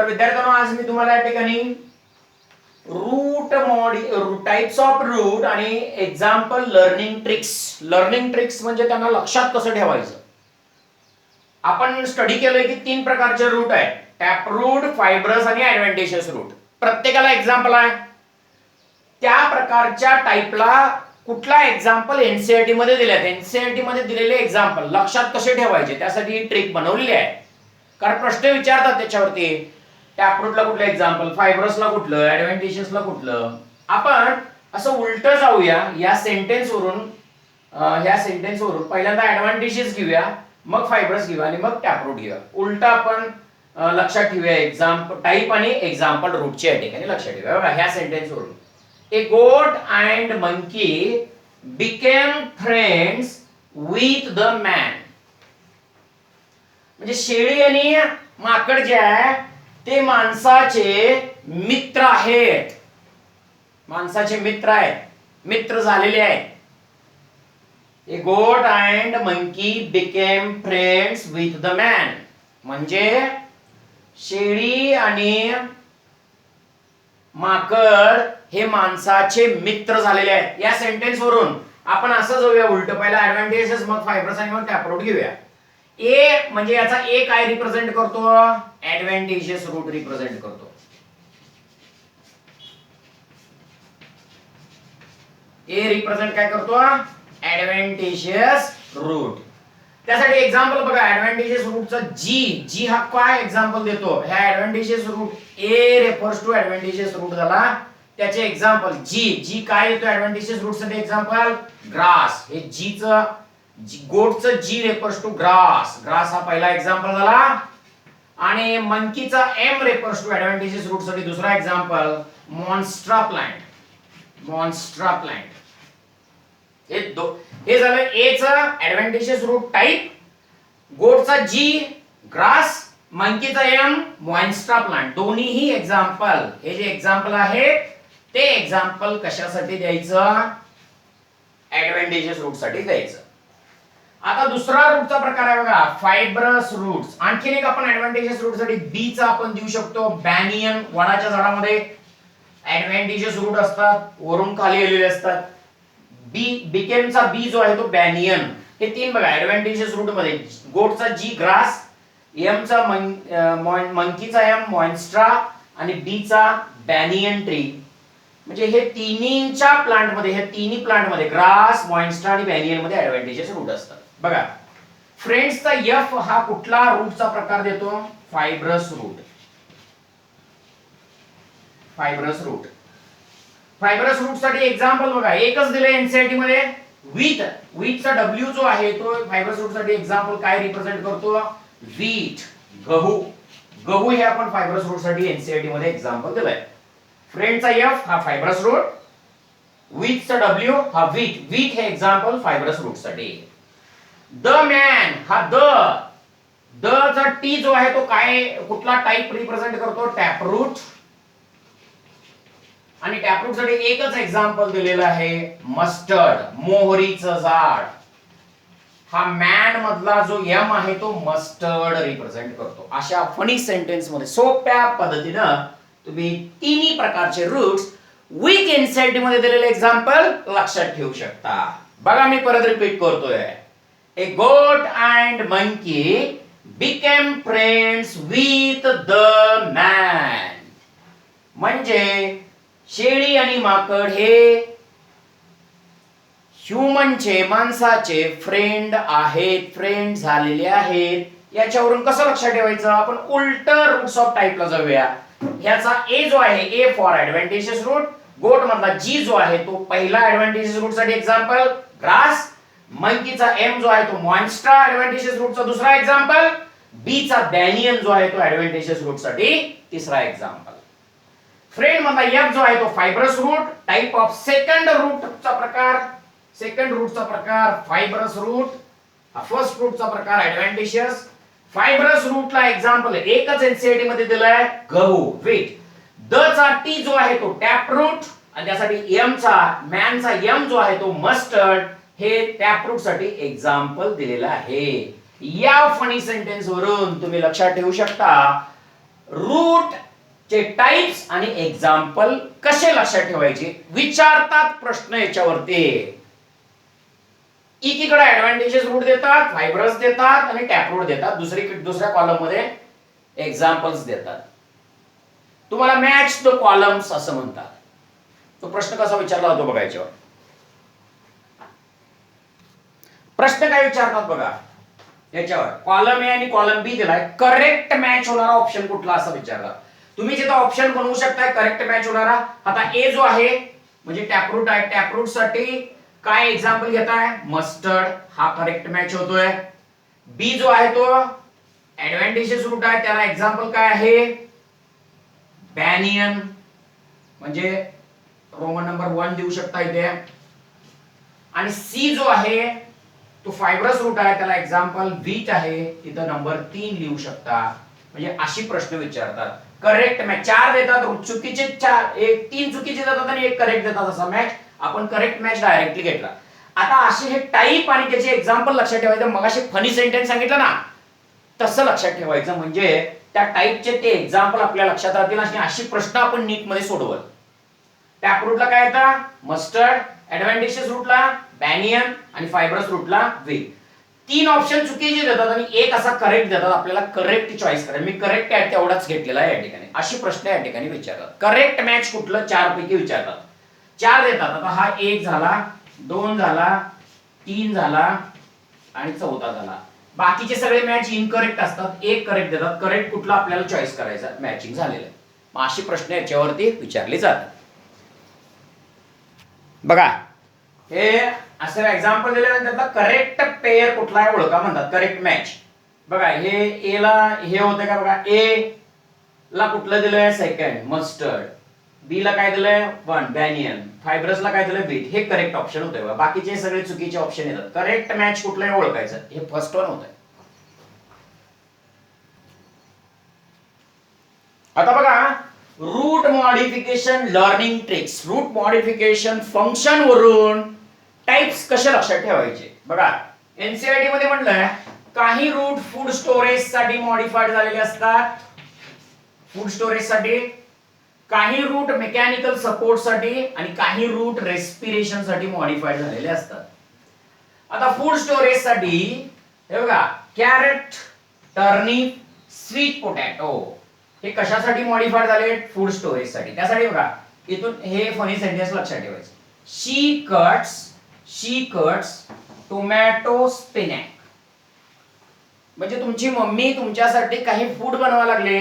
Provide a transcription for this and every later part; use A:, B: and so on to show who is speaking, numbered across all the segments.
A: तर विद्यार्थ्यांनो आज मी तुम्हाला या ठिकाणी टाइप्स ऑफ रूट आणि एक्झाम्पल लर्निंग ट्रिक्स म्हणजे त्यांना लक्षात कसं ठेवायचं. आपण स्टडी केलंय की 3 प्रकारचे रूट आहेत, टॅप रूट, फायब्रस आणि ऍडव्हान्टेजेस रूट. प्रत्येकाला एक्झाम्पल आहे. त्या प्रकारच्या टाइपला कुठला एक्झाम्पल एनसीईआरटी मध्ये दिलेत, एनसीईआरटी मध्ये दिलेले एक्झाम्पल लक्षात कसे ठेवायचे त्यासाठी ही ट्रिक बनवलेली आहे. कारण प्रश्न विचारतात त्याच्यावरती, टॅपरूटला कुठलं एक्झाम्पल, फायब्रसला कुठलं, ऍडव्हान्टेजेसला कुठलं. आपण असं उलट जाऊया, या सेंटेन्स वरून पहिल्यांदा ऍडव्हान्टेजेस घेऊया, मग फायब्रस घेऊया आणि मग टॅपरूट घेऊया. उलट आपण लक्षात ठेवूया एक्झाम्पल टाइप आणि एक्झाम्पल रूटची या ठिकाणी लक्षात ठेवूया. बघा ह्या सेंटेन्स वरून, ए गोट and monkey became friends with the man. म्हणजे शेळी आणि माकड जे आहे ते माणसाचे मित्र आहेत, माणसाचे मित्र आहेत, मित्र झालेले आहेत. ए गोट and monkey became friends with the man म्हणजे शेळी आणि माकड हे माणसाचे मित्र झालेले आहेत. या सेंटेन्स वरून आपण असं जाऊया उलट, पहिला ऍडव्हान्टेजेस मग फायब्रस आणि मग टॅपरूट घेऊया. ए म्हणजे याचा ए काय रिप्रेझेंट करतो, ऍडव्हान्टेजेस रूट रिप्रेझेंट करतो. ए रिप्रेझेंट काय करतो, ऍडव्हान्टेजेस रूट. त्यासाठी एक्झाम्पल बघा, ऍडव्हान्टेजेस रूटचा जी हा काय एक्झाम्पल देतो, ह्या adventitious root A refers to adventitious root झाला, त्याचे एक्झाम्पल जी काय देतो ऍडव्हान्टेजेस रूट साठी एक्झाम्पल ग्रास. हे गोटचं जी रेफर्स टू ग्रास हा पहिला एक्झाम्पल झाला. आणि मंकीचा M refers to adventitious root साठी दुसरा एक्झाम्पल मॉन्स्ट्रा प्लांट. हे झालं ए चा ऍडव्हान्टेजेस रूट टाइप, गोटचा जी ग्रास, मंकीचा एम मॉन्स्ट्रा प्लांट. दोन्हीही एक्झाम्पल, हे जे एक्झाम्पल आहे ते एक्झाम्पल कशासाठी द्यायचं, ऍडव्हान्टेजेस रूट साठी द्यायचं. आता दुसरा रूटचा प्रकार आहे बघा, फायब्रस रूट्स. आणखीन एक आपण ऍडव्हान्टेजेस रूट साठी बी चा आपण देऊ शकतो, बॅनियन. वडाच्या झाडामध्ये ऍडव्हान्टेजेस रूट असतात, वरून खाली आलेले असतात. बिकेम चा बी जो आहे तो बॅनियन. हे 3 बघा ऍडव्हान्टेजेस रूट मध्ये, गोटचा जी ग्रास, एम चा मंकीचा एम मॉन्स्ट्रा आणि बी चा बॅनियन ट्री. म्हणजे हे तिन्हीच्या प्लांट मध्ये ग्रास, मॉन्स्ट्रा आणि बॅनियन मध्ये ऍडव्हान्टेजेस रूट असतात. बघा फ्रेंड्सचा एफ हा कुठला रूटचा प्रकार देतो, फायब्रस रूट साठी एक्झाम्पल बघा एकच दिले एनसीईआरटी मध्ये, विथ चा डब्ल्यू जो आहे तो फायब्रस रूट साठी एक्झाम्पल काय रिप्रेझेंट करतो, व्हीट, गहू हे आपण फायब्रस रूट साठी एनसीईआरटी मध्ये एक्झाम्पल दिलंय. फ्रेंडचा एफ हा फायब्रस रूट, विथ चा डब्ल्यू हा व्हीट हे एक्झाम्पल फायब्रस रूट साठी. द मॅन हा द चा टी जो आहे तो काय कुठला टाइप रिप्रेझेंट करतो, टॅपरूट. आणि टॅपरूट साठी एकच एक्झाम्पल दिलेलं आहे, मस्टर्ड, मोहरीचं झाड. हा मॅन मधला जो एम आहे तो मस्टर्ड रिप्रेझेंट करतो. अशा फनी सेंटेन्स मध्ये सोप्या पद्धतीनं तुम्ही तिन्ही प्रकारचे रूट्स विथ एनसीईआरटी मध्ये दिलेले एक्झाम्पल लक्षात ठेवू शकता. बघा मी परत रिपीट करतोय, ए गोट and monkey became friends with the man. म्हणजे शेळी आणि माकड हे ह्युमनचे, माणसाचे फ्रेंड झालेले आहेत. याच्यावरून कसं लक्षात ठेवायचं, आपण उलट रूट्स ऑफ टाइपला जाऊया. ह्याचा ए जो आहे ए फॉर ऍडव्हान्टेजेस रूट, गोट मधला जी जो आहे तो पहिला ऍडव्हान्टेजेस रूट साठी एक्झाम्पल ग्रास, मंकीचा एम जो आहे तो मॉन्स्ट्रा ऍडव्हान्टेजेस रूटचा दुसरा एक्झाम्पल, बी चा बॅनियन जो आहे तो ऍडव्हान्टेजेस रूट साठी तिसरा एक्झाम्पल. फ्रेंड मधला एफ जो आहे तो fibrous root, type of second रूटचा प्रकार फायब्रस रूट, फर्स्ट रूटचा प्रकार ऍडव्हान्टेजेस. फायब्रस रूटला एक्झाम्पल एकच एनसीईआरटी मध्ये दिलाय, गहू, व्हीट. द चा टी जो आहे तो टॅपरूट आणि त्यासाठी एम चा मॅनचा एम जो आहे तो मस्टर्ड हे टॅपरूट साठी एक्झाम्पल दिलेला आहे. या फनी सेंटेन्स वरून तुम्ही लक्षात ठेवू शकता रूट चे टाइप्स आणि एक्झाम्पल कसे लक्षात ठेवायचे विचारतात प्रश्न याच्यावरती. एकीकडे ऍडव्हान्टेजेस रूट देतात, फायब्रस देतात आणि टॅप रूट देतात, दुसऱ्या कॉलम मध्ये एक्झाम्पल्स देतात. तुम्हाला मॅच द कॉलम्स असं म्हणतात. तो प्रश्न कसा विचारला होतो बघा याच्यावर. प्रश्न काय विचारतात बघा याच्यावर. कॉलम ए आणि कॉलम बी दिलाय, करेक्ट मॅच होणारा ऑप्शन कुठला असं विचारला. तुम्ही जिथं ऑप्शन बनवू शकताय करेक्ट मॅच होणारा. आता ए जो आहे म्हणजे टॅपरूट आहे, टॅपरूट साठी काय एक्झाम्पल घेताय, मस्टर्ड, हा करेक्ट मॅच होतोय. बी जो आहे तो ऍडव्हान्टेजेस रूट आहे, त्याला एक्झाम्पल काय आहे, बॅनियन, म्हणजे रोमन नंबर 1 देऊ शकता इथे. आणि सी जो आहे तो फायब्रस रूट आहे, त्याला एक्झाम्पल व्हीट आहे, तिथं नंबर 3 लिहू शकता. म्हणजे अशी प्रश्न विचारतात. करेक्ट मॅच 4 देतात, चुकीचे 4, एक 3 चुकीचे देतात आणि एक करेक्ट देतात असा मॅच. आपण करेक्ट मॅच डायरेक्टली घेतला. आता असे हे टाइप आणि त्याचे एक्झाम्पल लक्षात ठेवायचं. मगाशी फनी सेंटेन्स सांगितलं ना, तसं लक्षात ठेवायचं, म्हणजे त्या टाइपचे ते एक्झाम्पल आपल्या लक्षात राहतील आणि अशी प्रश्न आपण नीट मध्ये सोडवल. टॅप रूटला काय येतं, मस्टर्ड, ऍडव्हान्टेजेस रूटला बॅनियन आणि फायब्रस रूटला व्हीट. 3 ऑप्शन चुकीचे देतात आणि एक असा करेक्ट देतात. आपल्याला करेक्ट चॉईस करायचं. मी करेक्ट आहे तेवढाच घेतलेला आहे या ठिकाणी. अशी प्रश्न या ठिकाणी विचारतात. करेक्ट मॅच कुठलं 4 पैकी विचारतात. 4 देतात. आता हा 1 झाला, 2 झाला, 3 झाला आणि 4था झाला. बाकीचे सगळे मॅच इनकरेक्ट असतात. एक करेक्ट देतात. करेक्ट कुठला आपल्याला चॉईस करायचा, मॅचिंग झालेलं आहे. मग अशी प्रश्न याच्यावरती विचारले जातात. बघा हे असं एक्झाम्पल दिल्यानंतर करेक्ट पेअर कुठला आहे ओळखा म्हणतात, करेक्ट मॅच. बघा हे ए ला हे होतं का बघा, ए ला कुठलं दिलंय, सेकंड मस्टर्ड, बी ला काय दिलंय 1 बॅनियन, फायब्रस ला काय दिलंय व्हीट. हे करेक्ट ऑप्शन होतंय बघा. बाकीचे सगळे चुकीचे ऑप्शन येतात. करेक्ट मॅच कुठलं आहे ओळखायचं, हे फर्स्ट वन होतंय. आता बघा root modification learning tricks. Root modification function वरून टाइप्स कसे लक्षात ठेवायचे. बघा एनसीईआरटी मध्ये म्हटलंय काही रूट फूड स्टोरेज साठी मॉडिफाईड झालेले असतात, फूड स्टोरेज साठी, काही रूट मेकॅनिकल सपोर्ट साठी आणि काही रूट रेस्पिरेशन साठी मॉडिफाईड झालेले असतात. आता फूड स्टोरेज साठी हे बघा कॅरेट, टर्निप, स्वीट पोटॅटो हे कशासाठी मॉडिफाईड झाले, फूड स्टोरेज साठी. त्यासाठी बघा इथून हे फनी सेंटेन्स लक्षात ठेवायचं. शी कट्स टोमॅटो स्पिनॅक. म्हणजे तुमची मम्मी तुमच्यासाठी काही फूड बनवा लागले,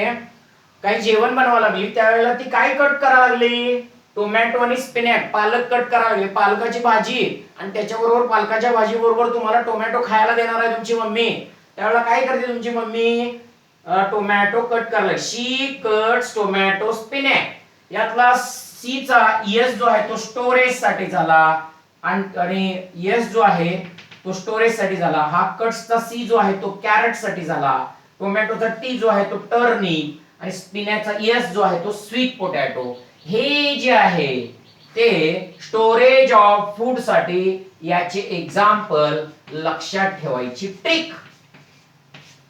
A: काही जेवण बनवा लागली, त्यावेळेला ती काय कट करा लागली, टोमॅटो आणि स्पिनॅक, पालक कट करा लागली, पालकाची भाजी. आणि त्याच्याबरोबर पालकाच्या भाजी बरोबर तुम्हाला टोमॅटो खायला देणार आहे तुमची मम्मी. त्यावेळेला काय करते तुमची मम्मी, टोमॅटो कट करायला. शी कट्स टोमॅटो स्पिनॅक. यातला सी चा एस जो आहे तो स्टोरेज साठी झाला आणि एस जो आहे तो स्टोरेज साठी झाला. हा कट्सचा सी जो आहे तो कॅरेट साठी झाला. टोमॅटोचा टी जो आहे तो टर्निप आणि स्पिनॅकचा एस जो आहे तो स्वीट पोटॅटो. हे जे आहे ते स्टोरेज ऑफ फूड साठी याचे एक्झाम्पल लक्षात ठेवायची ट्रिक.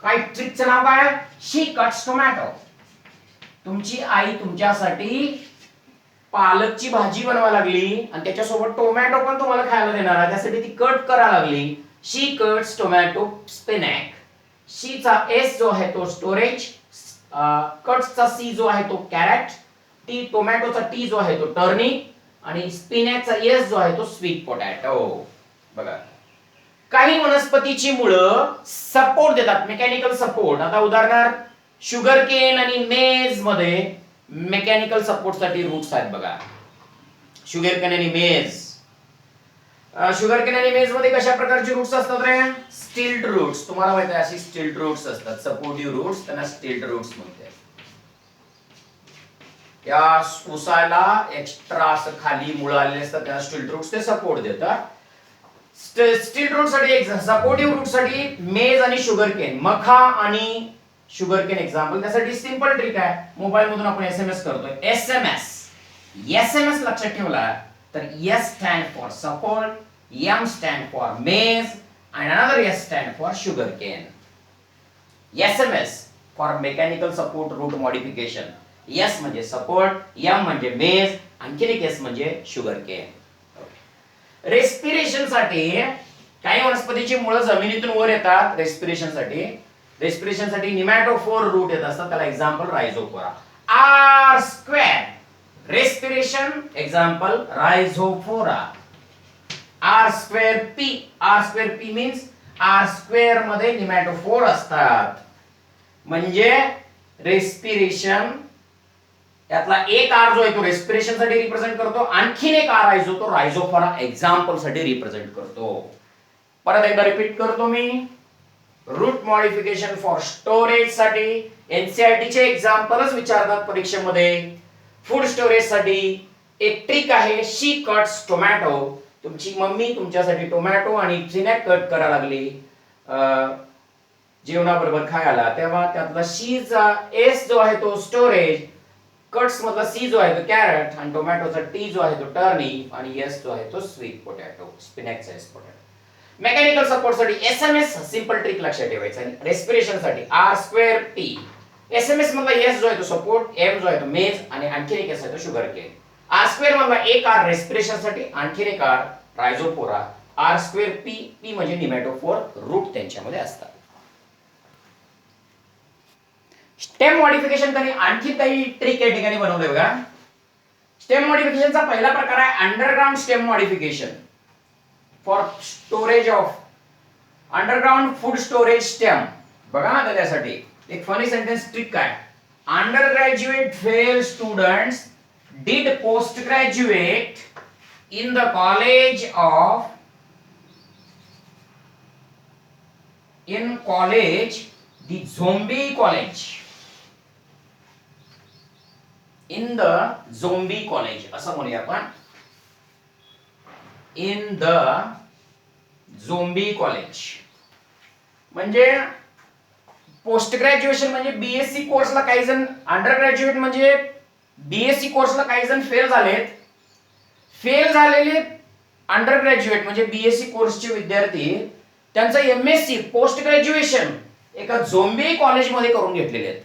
A: काय ट्रिकचं नाव काय, शी कट्स टोमॅटो. तुमची आई तुमच्यासाठी पालकची भाजी बनवा लागली आणि त्याच्यासोबत टोमॅटो पण तुम्हाला खायला देणार आहे, त्यासाठी ती कट करा लागली. शी कट्स टोमॅटो स्पिनॅक. शी चा एस जो आहे तो स्टोरेज, कट्सचा सी जो आहे तो कॅरेट, टी टोमॅटोचा टी जो आहे तो टर्निप आणि स्पिनॅकचा एस जो आहे तो स्वीट पोटॅटो. बघा काही वनस्पतीची मुळं सपोर्ट देतात, मेकॅनिकल सपोर्ट. आता उदाहरणार्थ शुगर केन आणि मेज मध्ये मेकॅनिकल सपोर्ट साठी रूट्स आहेत बघा. शुगर केन आणि मेज. शुगर केन आणि मेज मध्ये कशा प्रकारचे रूट्स असतात रे, स्टिल्ट रूट्स. तुम्हाला माहिती आहे अशी स्टिल्ट रूट्स असतात, सपोर्टिव्ह रूट्स, त्यांना स्टिल्ट रूट्स म्हणतात. या उसाला एक्स्ट्रा असं खाली मुळं आलेले असतात त्यांना स्टिल्ट रूट्स, ते सपोर्ट देतात. स्टिल्ट रूट साठी सपोर्टिव्ह रूट साठी मेज आणि शुगर केन, मखा आणि शुगर केन एक्झाम्पल. त्यासाठी सिंपल ट्रिक आहे, मोबाईल मधून आपण एसएमएस करतोय. एसएमएस लक्षात ठेवला तर S stand for support, M stand for maize and another S stand for sugarcane. SMS for mechanical support root modification. S म्हणजे सपोर्ट, एम म्हणजे मेज, आणखीन एक एस म्हणजे शुगर केन. रेस्पिरेशन साठी काही वनस्पतीची मुळं जमिनीतून वर येतात. रेस्पिरेशन साठी निमॅटोफोर रूट येत असतात. त्याला example Rhizophora. R square respiration example Rhizophora. R square P means R square मध्ये निमॅटोफोर असतात. म्हणजे रेस्पिरेशन यातला एक आर जो आहे तो रेस्पिरेशन साठी रिप्रेझेंट करतो. आणखीन एक आर आहे जो तो रायझोफोरा एक्झाम्पल साठी रिप्रेझेंट करतो. परत एकदा रिपीट करतो मी. रूट मॉडिफिकेशन फॉर स्टोरेज साठी एनसीईआरटी चे एक्झाम्पलच विचारतात परीक्षेमध्ये. फूड स्टोरेज साठी एक ट्रिक आहे, शी कट्स टोमॅटो. तुमची मम्मी तुमच्यासाठी टोमॅटो आणि चिनॅक कट करायला लागली जेवणाबरोबर खायला, तेव्हा त्यातला शीचा एस जो आहे तो स्टोरेज, कट्स मधला सी जो आहे तो कॅरट आणि टोमॅटोचा टी जो आहे तो टर्निप आणि एस जो आहे तो स्वीट पोटॅटो, स्पिनॅचचा एस पोटॅटो. मेकॅनिकल सपोर्ट साठी एसएमएस सिंपल ट्रिक लक्षात ठेवायचा. रेस्पिरेशन साठी आर स्क्वेअर पी. एसएमएस मधला एस जो आहे तो सपोर्ट, एम जो आहे तो मेज आणि आणखीन एक एस आहे तो शुगर केन. आर स्क्वेअर मधला एक आर रेस्पिरेशन साठी, आणखीन एक आर रायझोफोरा. आर स्क्वेअर पी म्हणजे निमॅटोफोर रूट त्यांच्यामध्ये असतात. स्टेम मॉडिफिकेशन साठी आणखी काही ट्रिक या ठिकाणी बनवले बघा. स्टेम मॉडिफिकेशनचा पहिला प्रकार आहे underground stem modification for storage of underground food storage stem. बघा ना त्यासाठी एक फनी सेंटेन्स ट्रिक काय. Under graduate fail students did postgraduate in the college of the zombie college. In the zombie college असं म्हणूया आपण. In the zombie college म्हणजे post graduation म्हणजे बीएससी कोर्सला काही जण, अंडर ग्रॅज्युएट म्हणजे बीएससी कोर्सला काही जण फेल झालेत. फेल झालेले अंडर ग्रॅज्युएट म्हणजे बीएससी कोर्सचे विद्यार्थी त्यांचं एमएससी पोस्ट ग्रॅज्युएशन एका झोंबी कॉलेजमध्ये करून घेतलेले आहेत.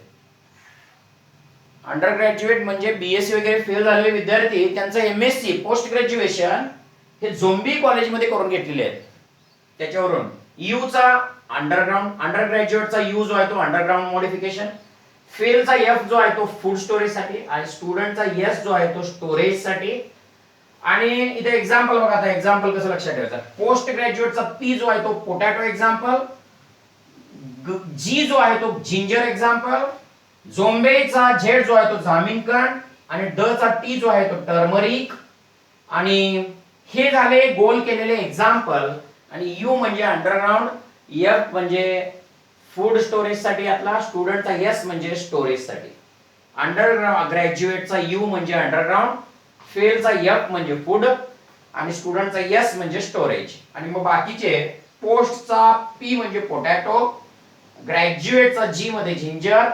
A: अंडर ग्रॅज्युएट म्हणजे बीएससी वगैरे फेल झालेले विद्यार्थी त्यांचं एमएससी पोस्ट ग्रॅज्युएशन हे झोंबी कॉलेजमध्ये करून घेतलेले आहेत. त्याच्यावरून यूचा अंडर ग्रॅज्युएटचा यू जो आहे तो अंडरग्राउंड मॉडिफिकेशन, फेलचा एफ जो आहे तो फूड स्टोरेज साठी आणि स्टुडंटचा एस जो आहे तो स्टोरेज साठी. आणि इथे एक्झाम्पल बघा. आता एक्झाम्पल कसं लक्षात ठेवायचं. पोस्ट ग्रॅज्युएटचा पी जो आहे तो पोटॅटो एक्झाम्पल, जी जो आहे तो जिंजर एक्झाम्पल, झोंबेचा झेड जो आहे तो जामीनकंड आणि ड चा टी जो आहे तो टर्मरिक. आणि हे झाले गोल केलेले एक्झाम्पल. आणि यू म्हणजे अंडरग्राउंड, एफ म्हणजे फूड स्टोरेज साठी यातला, स्टुडंटचा एस म्हणजे स्टोरेज साठी. अंडर ग्रॅज्युएटचा यू म्हणजे अंडरग्राउंड, फेलचा एफ म्हणजे फूड आणि स्टुडंटचा एस म्हणजे स्टोरेज. आणि मग बाकीचे पोस्टचा पी म्हणजे पोटॅटो, ग्रॅज्युएटचा जी मध्ये जिंजर,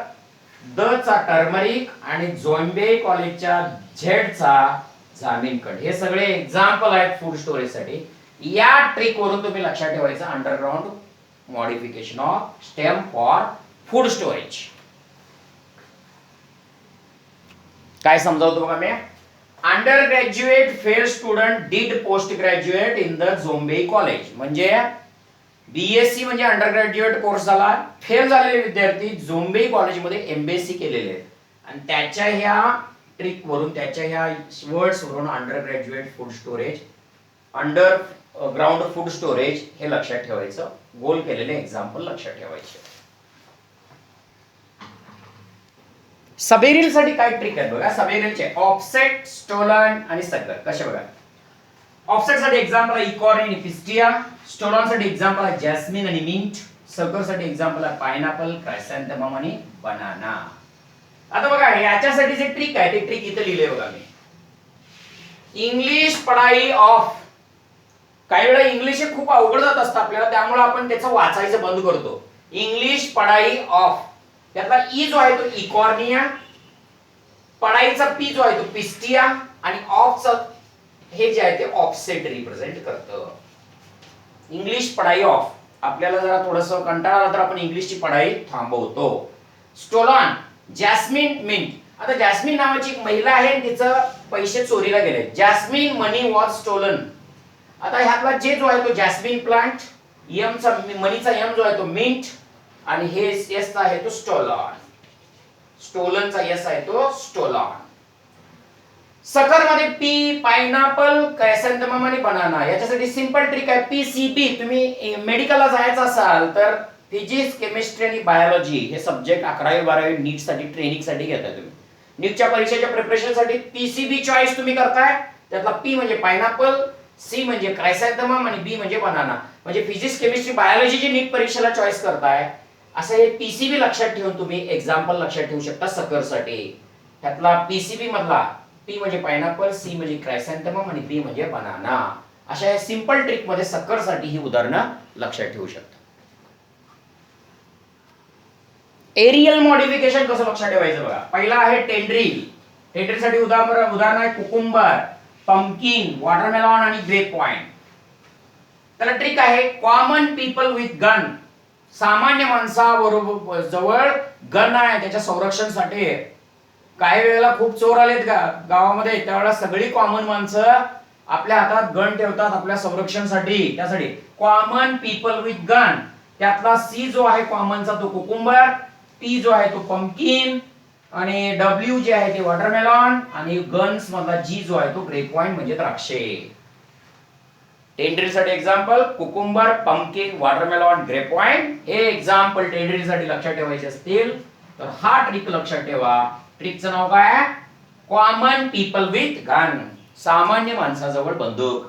A: द चा टर्मरिक आणि झोंबे कॉलेजच्या झेड चा जामीनकंड. हे सगळे एक्झाम्पल आहेत फूड स्टोरेज साठी. या ट्रिक वरून तुम्ही लक्षात ठेवायचं underground modification of stem for food storage. काय समजावतो बघा मी. Undergraduate fail student did postgraduate in the zombie college म्हणजे बीएससी म्हणजे अंडर ग्रॅज्युएट कोर्स झाला, फेल झालेले विद्यार्थी झोंबे कॉलेजमध्ये एमबीएससी केलेले आहेत. आणि त्याच्या ह्या ट्रिक वरून, त्याच्या ह्या वर्ड्स वरून under graduate food storage, under ground food storage हे लक्षात ठेवायचं. गोल केलेले एक्झाम्पल लक्षात ठेवायचे. सबेरिल साठी काय ट्रिक आहे बघा. सबेरिलचे ऑफसेट, स्टोलन आणि सकर कसे बघा. ऑफसेट साठी एक्झाम्पल आहे इकॉर्न आणि पिस्टिया, स्टोलन साठी एक्झाम्पल आहे जॅस्मिन आणि मिंट, सकर साठी एक्झाम्पल आहे पायनॅपल, क्रायसॅन्थेमम आणि बनाना. आता बघा याच्यासाठी जे ट्रिक आहे ते ट्रिक इथे लिहिले बघा मी. इंग्लिश पढाई ऑफ. काही वेळा इंग्लिश हे खूप अवघड जात असतं आपल्याला, त्यामुळे आपण त्याचं वाचायचं बंद करतो. इंग्लिश पढाई ऑफ त्यातला ई जो आहे तो इकॉर्निया, पढाईचा पी जो आहे तो पिस्टिया आणि ऑफचा हे जे आहे ते ऑफसेट रिप्रेझेंट करतं. इंग्लिश पढाई ऑफ. आपल्याला जरा थोडंसं कंटाळा आला तर आपण इंग्लिशची पढाई थांबवतो. Stolen, Jasmine, mint. आता जॅस्मिन नावाची एक महिला आहे, तिचं पैसे चोरीला गेले. Jasmine money was stolen. आता ह्यातला जे जो आहे तो जॅस्मिन प्लांट, एमचा मनीचा एम जो आहे तो मिंट, आणि हे एस चा आहे तो स्टोलन. स्टोलनचा एस आहे तो स्टोलन. सकर मध्ये पी, पायनॅपल, क्रायसॅन्थेमम आणि बनाना. याच्यासाठी सिंपल ट्रिक आहे पीसीबी. तुम्ही मेडिकलला जायचं असाल तर फिजिक्स, केमिस्ट्री आणि बायोलॉजी हे सब्जेक्ट 11वी 12वी नीट साठी ट्रेनिंग साठी घेताय तुम्ही. नीटच्या परीक्षेच्या प्रिपरेशन साठी पीसीबी चॉईस तुम्ही करताय. त्यातला पी म्हणजे पायनॅपल, सी म्हणजे क्रायसॅन्थेमम आणि बी म्हणजे बनाना. म्हणजे फिजिक्स, केमिस्ट्री, बायोलॉजी जी नीट परीक्षेला चॉईस करताय असं हे पीसीबी लक्षात ठेवून तुम्ही एक्झाम्पल लक्षात ठेवू शकता सकर साठी. त्यातला पीसीबी मधला पी म्हणजे पायनॅपल, सी म्हणजे क्रायसॅन्थेमम आणि बी म्हणजे बनाना. अशा या सिंपल ट्रिक मध्ये सकर साठी ही उदाहरणं लक्षात ठेवू शकता. एरियल मॉडिफिकेशन कसं लक्षात ठेवायचं बघा. पहिला आहे टेंड्रिल. टेंड्रिल साठी उदाहरण आहे कुकुंबर, पंपकिन, वॉटरमेलॉन आणि ग्रेप वाईन. त्याला ट्रिक आहे कॉमन पीपल विथ गन. सामान्य माणसाबरोबर जवळ गन आहे त्याच्या संरक्षणासाठी. काही वेळेला खूप चोर आलेत गावामध्ये, त्यावेळेला सगळी कॉमन माणसं आपल्या हातात गन ठेवतात आपल्या संरक्षणासाठी. त्यासाठी कॉमन पीपल विथ गन. त्यातला सी जो आहे कॉमनचा तो कुकुंबर, पी जो आहे तो पंपकिन आणि डब्ल्यू जे आहे ते वॉटरमेलॉन आणि गन्स मधला जी जो आहे तो ग्रेप वाईन म्हणजे द्राक्षे. टेंड्रिल साठी example cucumber, pumpkin, watermelon, grape wine. हे एक्झाम्पल टेंड्रिल साठी लक्षात ठेवायचे असतील तर हा ट्रिक लक्षात ठेवा. ट्रिकचं नाव काय? Common people with gun. सामान्य माणसाजवळ बंदूक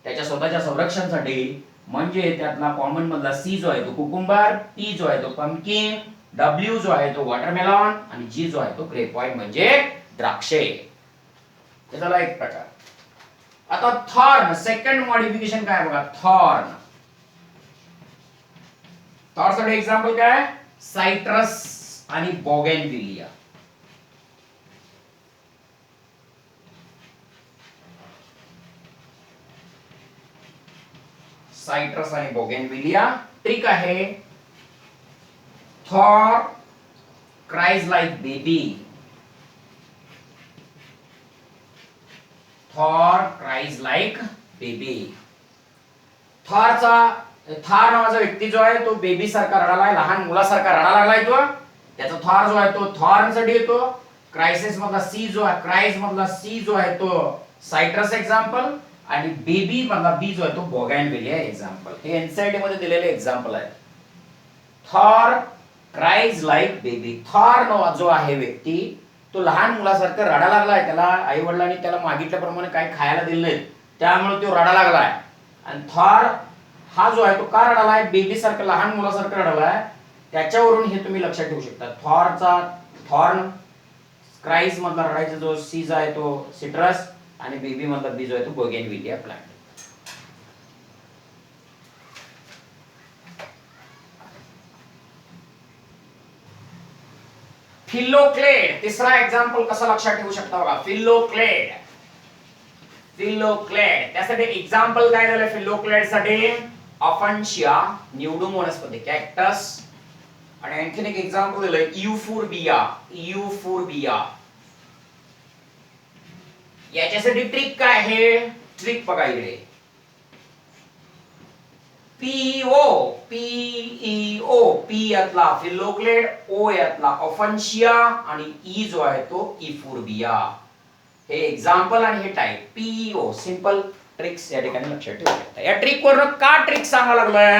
A: त्याच्या स्वतःच्या संरक्षणासाठी. म्हणजे त्यातला कॉमन मधला सी जो आहे तो कुकुंबर, पी जो आहे तो पंपकिन, डब्ल्यू जो आहे तो वॉटरमेलॉन आणि जी जो आहे तो ग्रेप वाईन म्हणजे द्राक्षे. त्याचा एक प्रकार. आता थॉर्न सेकंड मॉडिफिकेशन काय बघा. थॉर्न. थॉर्न साठी एक्झाम्पल काय? सायट्रस आणि बोगेनविलिया. सायट्रस आणि बोगेनविलिया. ट्रिक आहे Thor cries like baby. Thor cries like baby. Thor नावाचा व्यक्ती जो आहे तो बेबी सारखा रडालाय, लहान मुलासारखा रडा लागलाय तो. त्याचा थॉर जो आहे तो थॉर्न साठी येतो. क्राइसिस मधला सी जो आहे, क्राइज मधला सी जो आहे तो सायट्रस एक्झाम्पल आणि बेबी मधला बी जो आहे तो बोगॅनविलिया एक्झाम्पल. हे एनसीईआरटी मध्ये दिलेले एक्झाम्पल आहे. Thor cries like baby. Thor जो आहे व्यक्ती तो लहान मुलासारखं रडा लागलाय. त्याला आई वडिलांनी त्याला मागितल्याप्रमाणे काही खायला दिलं नाही त्यामुळे तो रडा लागलाय. आणि थॉर हा जो आहे तो का रडालाय? बेबी सारखं लहान मुलासारखं रडालाय. त्याच्यावरून हे तुम्ही लक्षात ठेवू शकता. थॉर्न क्राइज मधला रडायचा जो सीज आहे तो सिट्रस आणि बेबी मधला बी जो आहे तो बोगेनविलिया प्लांट. फिलोक्लेड. तिसरा एक्झाम्पल कसा लक्षात ठेवू शकता बघा. फिलोक्लेड. फिलोक्लेड त्यासाठी एक्झाम्पल काय झालं फिलोक्लेड साठी? ऑफन्शिया, निवडून वनस्पती, कॅक्टस. आणि आणखीन एक एक्झाम्पल दिलंय युफोर्बिया. युफोर्बिया. याच्यासाठी ट्रिक काय आहे? ट्रिक बघा इकडे. पीईओ, पीईओ, पी यातला फिलोक्लेड, ओ यातला ऑफन्शिया आणि ई जो आहे तो इफोर्बिया. हे एक्झाम्पल आणि हे टाइप. पीईओ सिंपल ट्रिक्स या ठिकाणी लक्षात ठेवू शकता. या ट्रिक वरून का ट्रिक सांगा लागलोय?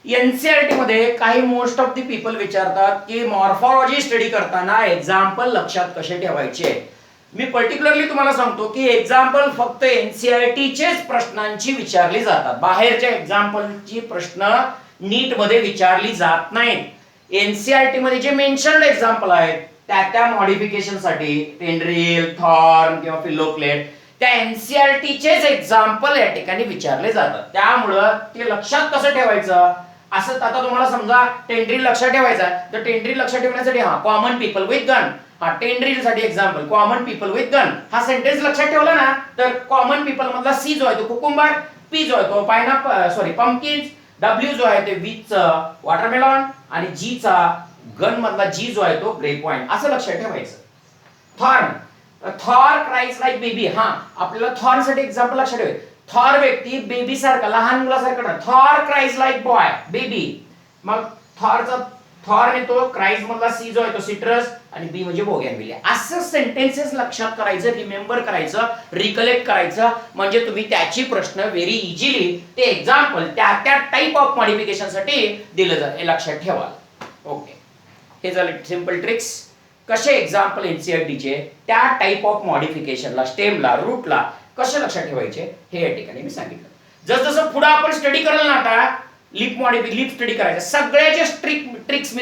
A: एनसीईआरटी मध्ये काही मोस्ट ऑफ द पीपल विचारतात की मॉर्फॉलॉजी स्टडी करताना एक्झाम्पल लक्षात कसे ठेवायचे. मी पर्टिक्युलरली तुम्हाला सांगतो की एक्झाम्पल फक्त एनसीईआरटीचेच प्रश्नांची विचारली जातात. बाहेरच्या एक्झाम्पलची प्रश्न नीट मध्ये विचारली जात नाहीत. एनसीईआरटी मध्ये जे मेन्शन्ड एक्झाम्पल आहेत त्या मॉडिफिकेशन साठी टेंड्रिल, थॉर्न किंवा फिलोक्लेड त्या एनसीईआरटीचेच एक्झाम्पल या ठिकाणी विचारले जातात. त्यामुळं ते लक्षात कसं ठेवायचं असं. आता तुम्हाला समजा टेंड्रिल लक्षात ठेवायचा तर टेंड्रिल लक्षात ठेवण्यासाठी हा कॉमन पीपल विथ गन. हा टेंड्रिल साठी example common people with gun. हा सेंटेन्स लक्षात ठेवला ना तर कॉमन पीपल मधला सी जो आहे तो कुकुंबर, पी जो आहे तो पायनॅपल पंपकिन, डब्ल्यू जो आहे ते विथ वॉटरमेलॉन आणि जी चा गन मधला जी जो आहे तो ग्रेप वाईन असं लक्षात ठेवायचं. Thor cries like baby. हा आपल्याला थॉर साठी एक्झाम्पल लक्षात ठेवाय. थॉर व्यक्ती बेबी सारखा लहान मुलासारखा. Thor cries like boy baby. मग थॉर येतो, क्राईज मधला सी जो आहे तो सिट्रस आणि बी म्हणजे बोगॅनविलिया. असं सेंटेन्सेस लक्षात करायचं, रिमेंबर करायचं, रिकलेक्ट करायचं, म्हणजे तुम्ही त्याची प्रश्न व्हेरी इझिली ते एक्झाम्पल त्या टाईप ऑफ मॉडिफिकेशन साठी दिलं जातं, हे लक्षात ठेवा. ओके, हे झालं सिंपल ट्रिक्स. कसे एक्झाम्पल एनसीईआरटीचे त्या टाईप ऑफ मॉडिफिकेशनला, स्टेमला, रूटला कसे लक्षात ठेवायचे हे या ठिकाणी मी सांगितलं. जसं पुढे आपण स्टडी कराल ना, आता लीप स्टडी करायचं, सगळ्याचे ट्रिक्स